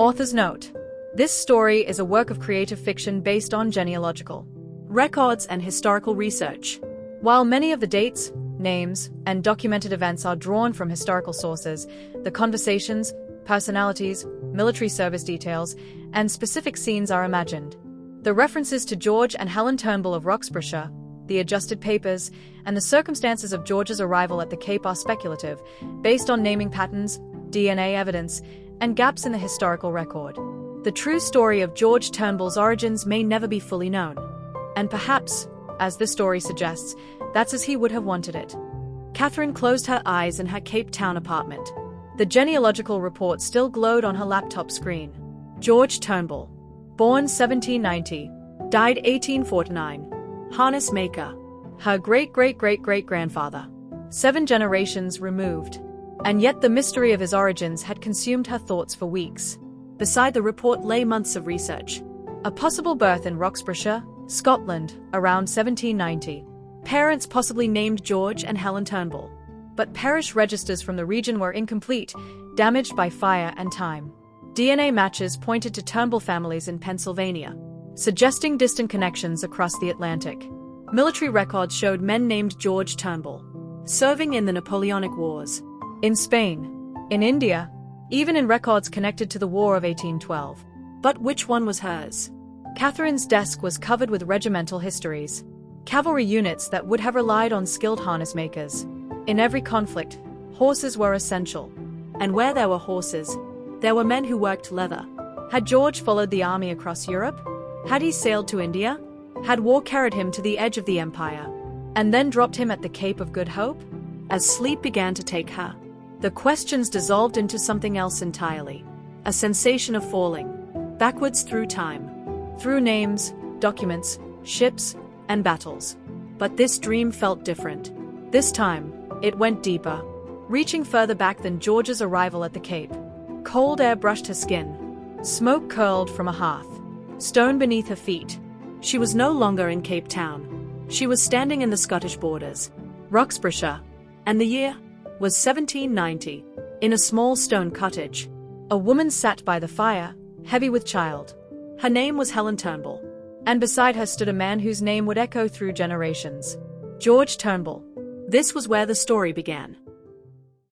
Author's note. This story is a work of creative fiction based on genealogical records and historical research. While many of the dates, names, and documented events are drawn from historical sources, the conversations, personalities, military service details, and specific scenes are imagined. The references to George and Helen Turnbull of Roxburghshire, the adjusted papers, and the circumstances of George's arrival at the Cape are speculative, based on naming patterns, DNA evidence, and gaps in the historical record. The true story of George Turnbull's origins may never be fully known. And perhaps, as the story suggests, that's as he would have wanted it. Catherine closed her eyes in her Cape Town apartment. The genealogical report still glowed on her laptop screen. George Turnbull. Born 1790. Died 1849. Harness maker. Her great-great-great-great-grandfather. 7 generations removed. And yet the mystery of his origins had consumed her thoughts for weeks. Beside the report lay months of research. A possible birth in Roxburghshire, Scotland, around 1790. Parents possibly named George and Helen Turnbull. But parish registers from the region were incomplete, damaged by fire and time. DNA matches pointed to Turnbull families in Pennsylvania, suggesting distant connections across the Atlantic. Military records showed men named George Turnbull, serving in the Napoleonic Wars. In Spain, in India, even in records connected to the War of 1812. But which one was hers? Catherine's desk was covered with regimental histories. Cavalry units that would have relied on skilled harness makers. In every conflict, horses were essential. And where there were horses, there were men who worked leather. Had George followed the army across Europe? Had he sailed to India? Had war carried him to the edge of the empire, and then dropped him at the Cape of Good Hope? As sleep began to take her, the questions dissolved into something else entirely. A sensation of falling, backwards through time. Through names, documents, ships, and battles. But this dream felt different. This time, it went deeper, reaching further back than George's arrival at the Cape. Cold air brushed her skin. Smoke curled from a hearth. Stone beneath her feet. She was no longer in Cape Town. She was standing in the Scottish borders, Roxburghshire, and the year was 1790. In a small stone cottage, a woman sat by the fire, heavy with child. Her name was Helen Turnbull, and beside her stood a man whose name would echo through generations. George Turnbull. This was where the story began.